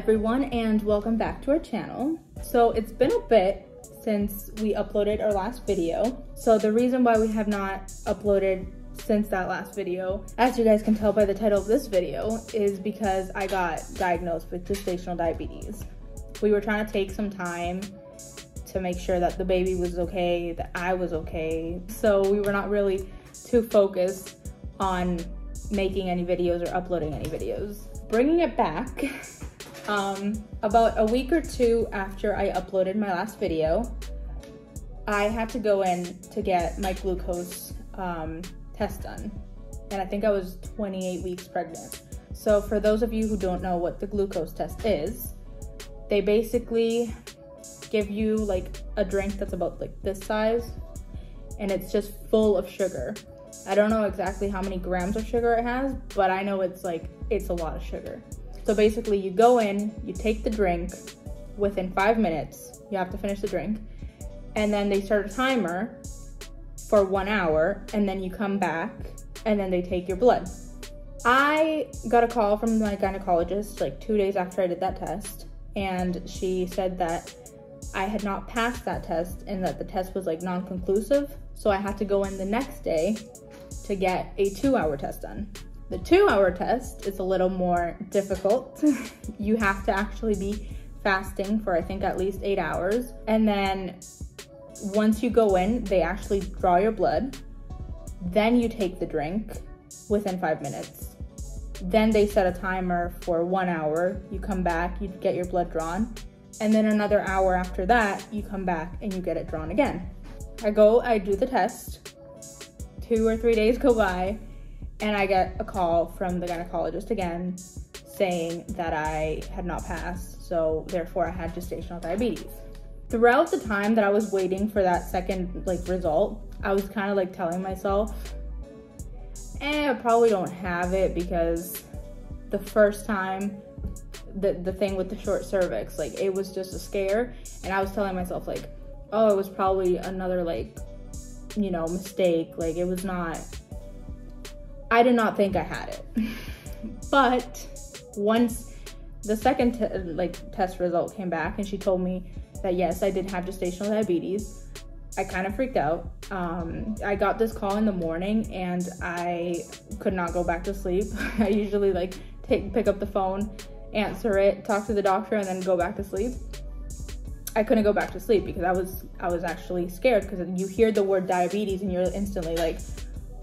everyone, and welcome back to our channel. So it's been a bit since we uploaded our last video. So the reason why we have not uploaded since that last video, as you guys can tell by the title of this video, is because I got diagnosed with gestational diabetes. We were trying to take some time to make sure that the baby was okay, that I was okay. So we were not really too focused on making any videos or uploading any videos. Bringing it back, about a week or two after I uploaded my last video, I had to go in to get my glucose test done. And I think I was 28 weeks pregnant. So for those of you who don't know what the glucose test is, they basically give you like a drink that's about like this size, and it's just full of sugar. I don't know exactly how many grams of sugar it has, but I know it's a lot of sugar. So basically you go in, you take the drink, within 5 minutes, you have to finish the drink, and then they start a timer for 1 hour, and then you come back, and then they take your blood. I got a call from my gynecologist like 2 days after I did that test, and she said that I had not passed that test and that the test was like non-conclusive. So I had to go in the next day to get a 2-hour test done. The 2-hour test is a little more difficult. You have to actually be fasting for I think at least 8 hours. And then once you go in, they actually draw your blood. Then you take the drink within 5 minutes. Then they set a timer for 1 hour. You come back, you get your blood drawn. And then another hour after that, you come back and you get it drawn again. I do the test, 2 or 3 days go by, and I get a call from the gynecologist again saying that I had not passed, so therefore I had gestational diabetes. Throughout the time that I was waiting for that second result, I was kind of telling myself, I probably don't have it, because the first time, the thing with the short cervix, it was just a scare, and I was telling myself oh, it was probably another mistake. It was not, I did not think I had it. But once the second test result came back and she told me that yes, I did have gestational diabetes, I kind of freaked out. I got this call in the morning and I could not go back to sleep. I usually pick up the phone, answer it, talk to the doctor, and then go back to sleep. I couldn't go back to sleep because I was actually scared, because you hear the word diabetes and you're instantly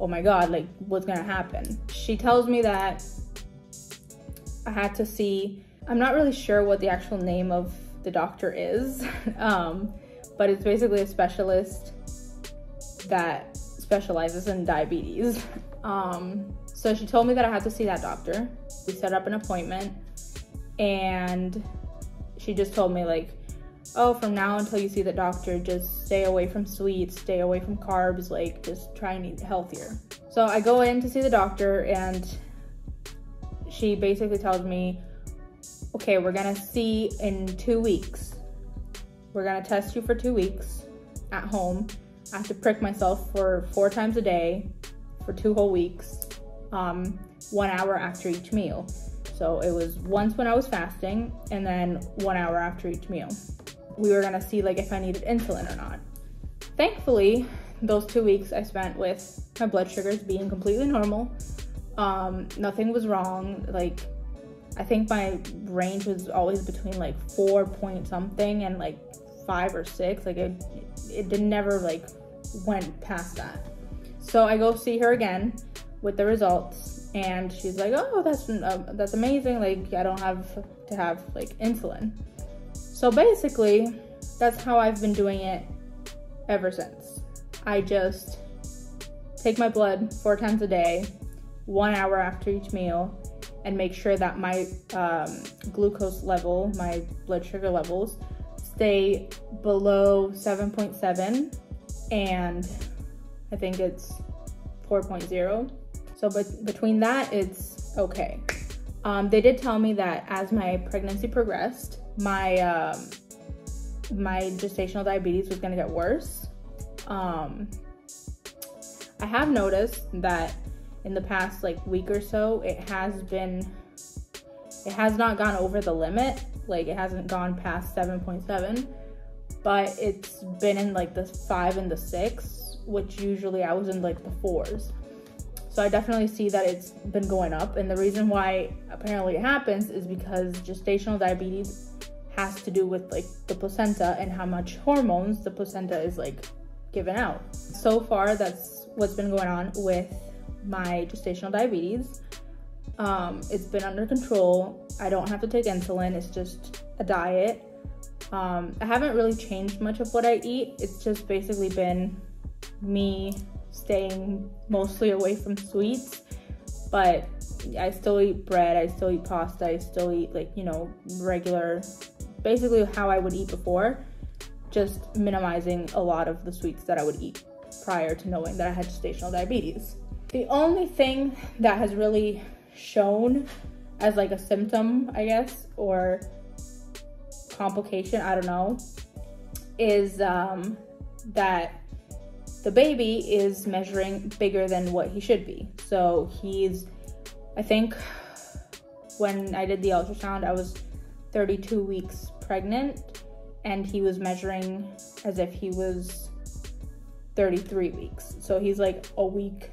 oh my God, what's gonna happen? She tells me that I had to see, I'm not really sure what the actual name of the doctor is, but it's basically a specialist that specializes in diabetes. So she told me that I had to see that doctor. We set up an appointment, and she just told me oh, from now until you see the doctor, just stay away from sweets, stay away from carbs, just try and eat healthier. So I go in to see the doctor, and she basically tells me, okay, we're gonna see in 2 weeks. We're gonna test you for 2 weeks at home. I have to prick myself for 4 times a day for 2 whole weeks, 1 hour after each meal. So it was once when I was fasting, and then 1 hour after each meal. We were gonna see if I needed insulin or not. Thankfully, those 2 weeks I spent with my blood sugars being completely normal. Nothing was wrong. I think my range was always between 4 point something and 5 or 6. It never went past that. So I go see her again with the results, and she's oh, that's amazing. I don't have to have insulin. So basically, that's how I've been doing it ever since. I just take my blood 4 times a day, 1 hour after each meal, and make sure that my glucose level, my blood sugar levels, stay below 7.7, and I think it's 4.0. So between that, it's okay. They did tell me that as my pregnancy progressed, my gestational diabetes was gonna get worse. I have noticed that in the past week or so, it has been It has not gone over the limit, like it hasn't gone past 7.7, but it's been in like the 5 and the 6, which usually I was in like the 4s. So I definitely see that it's been going up, and the reason why apparently it happens is because gestational diabetes has to do with like the placenta and how much hormones the placenta is like given out. So far, that's what's been going on with my gestational diabetes. It's been under control. I don't have to take insulin. It's just a diet. I haven't really changed much of what I eat. It's just basically been me staying mostly away from sweets, but I still eat bread, I still eat pasta, I still eat like, you know, regular, basically how I would eat before, just minimizing a lot of the sweets that I would eat prior to knowing that I had gestational diabetes. The only thing that has really shown as like a symptom, I guess, or complication, I don't know, is that the baby is measuring bigger than what he should be. So I think when I did the ultrasound, I was 32 weeks pregnant, and he was measuring as if he was 33 weeks. So he's like a week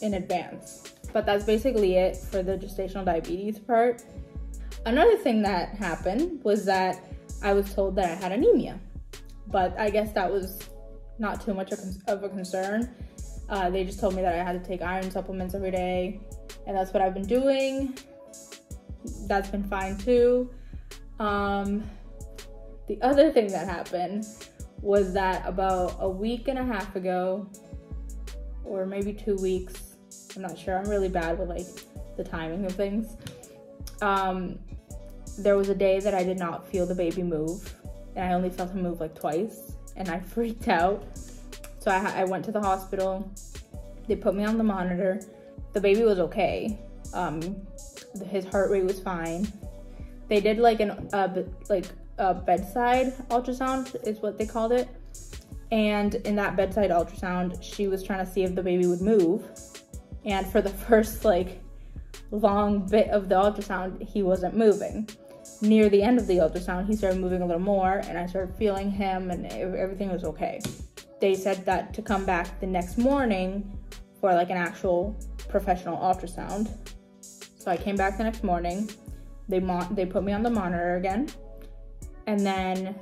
in advance. But that's basically it for the gestational diabetes part. Another thing that happened was that I was told that I had anemia, but I guess that was not too much of a concern. They just told me that I had to take iron supplements every day, and that's what I've been doing. That's been fine too. The other thing that happened was that about a week and a half ago, or maybe 2 weeks, I'm not sure, I'm really bad with like the timing of things. There was a day that I did not feel the baby move, and I only felt him move like twice, and I freaked out. So I went to the hospital. They put me on the monitor. The baby was okay. His heart rate was fine. They did like a bedside ultrasound is what they called it. And in that bedside ultrasound, she was trying to see if the baby would move. And for the first like long bit of the ultrasound, he wasn't moving. Near the end of the ultrasound, he started moving a little more, and I started feeling him, and everything was okay. They said that to come back the next morning for like an actual professional ultrasound. So I came back the next morning. They put me on the monitor again, and then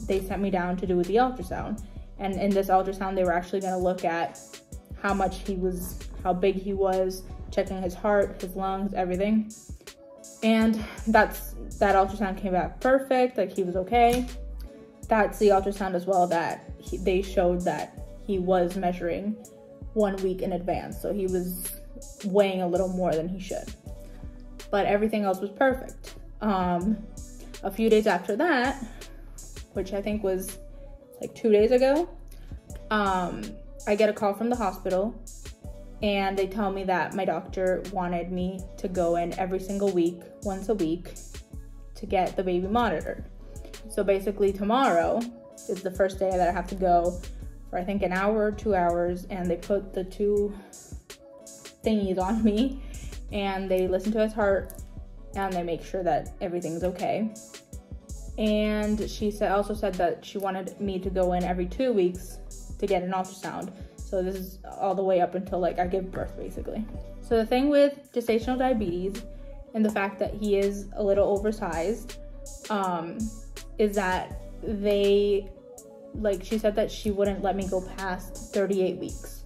they sent me down to do the ultrasound. And in this ultrasound, they were actually going to look at how big he was, checking his heart, his lungs, everything. And that ultrasound came back perfect, like he was okay. That's the ultrasound as well that they showed that he was measuring 1 week in advance. So he was weighing a little more than he should. But everything else was perfect. A few days after that, which I think was like 2 days ago, I get a call from the hospital, and they tell me that my doctor wanted me to go in every single week, once a week, to get the baby monitored. So basically tomorrow is the first day that I have to go for I think an hour or 2 hours, and they put the 2 thingies on me, and they listen to his heart, and they make sure that everything's okay. And she also said that she wanted me to go in every 2 weeks to get an ultrasound. So this is all the way up until like I give birth, basically. So the thing with gestational diabetes and the fact that he is a little oversized is that she said that she wouldn't let me go past 38 weeks.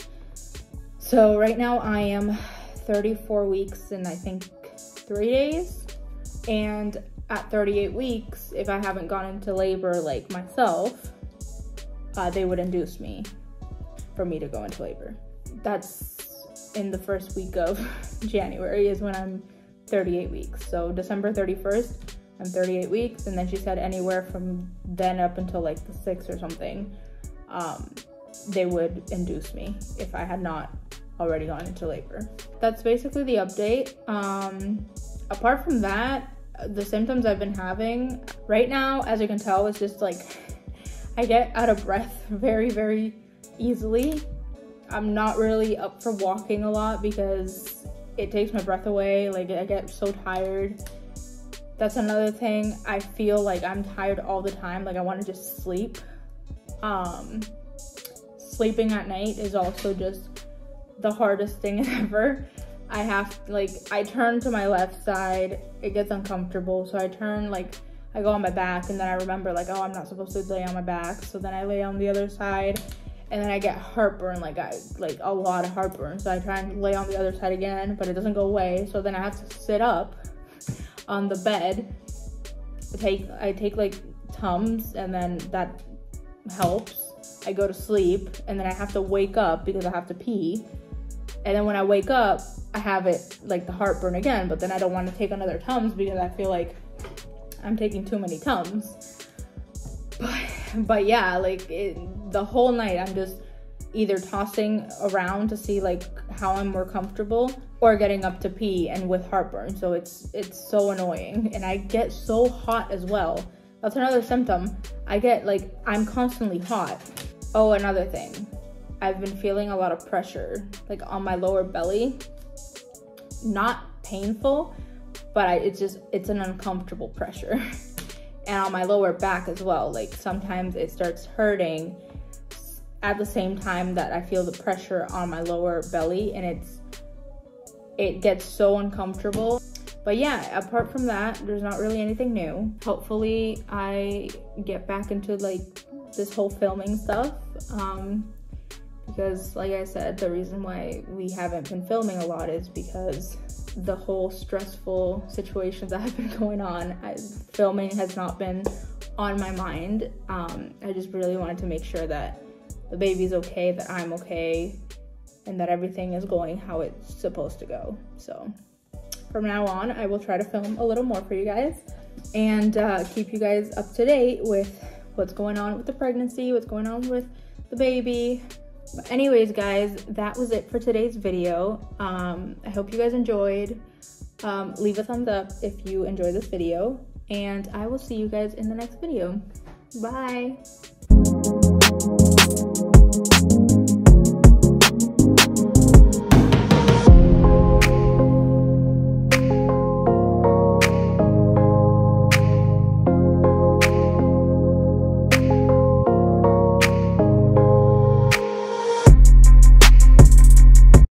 So right now I am 34 weeks and I think 3 days. And at 38 weeks, if I haven't gone into labor like myself, they would induce me for me to go into labor. That's in the first week of January is when I'm 38 weeks. So December 31st, I'm 38 weeks. And then she said anywhere from then up until like the 6th or something, they would induce me if I had not already gone into labor. That's basically the update. Apart from that, the symptoms I've been having right now, as you can tell, is just like I get out of breath very, very easily. I'm not really up for walking a lot because it takes my breath away. Like, I get so tired. That's another thing. I feel like I'm tired all the time. Like, I want to just sleep. Sleeping at night is also just the hardest thing ever. I turn to my left side, it gets uncomfortable, so I turn, like, I go on my back, and then I remember, like, oh, I'm not supposed to lay on my back, so then I lay on the other side, and then I get heartburn, like a lot of heartburn, so I try and lay on the other side again, but it doesn't go away, so then I have to sit up on the bed. I take like Tums, and then that helps. I go to sleep, and then I have to wake up because I have to pee, and then when I wake up, I have it, like, the heartburn again, but then I don't want to take another Tums because I feel like I'm taking too many Tums. But yeah, like, the whole night I'm just either tossing around to see, like, how I'm more comfortable, or getting up to pee and with heartburn. So it's so annoying, and I get so hot as well. That's another symptom. I'm constantly hot. Oh, another thing. I've been feeling a lot of pressure, like, on my lower belly. Not painful, but it's an uncomfortable pressure. And on my lower back as well. Like, sometimes it starts hurting at the same time that I feel the pressure on my lower belly, and it gets so uncomfortable. But yeah, apart from that, there's not really anything new. Hopefully I get back into, like, this whole filming stuff, because, like I said, the reason why we haven't been filming a lot is because the whole stressful situations that have been going on, filming has not been on my mind. I just really wanted to make sure that the baby's okay, that I'm okay, and that everything is going how it's supposed to go. So from now on, I will try to film a little more for you guys, and keep you guys up to date with what's going on with the pregnancy, what's going on with the baby. But anyways, guys, that was it for today's video. I hope you guys enjoyed. Leave a thumbs up if you enjoyed this video, and I will see you guys in the next video. Bye.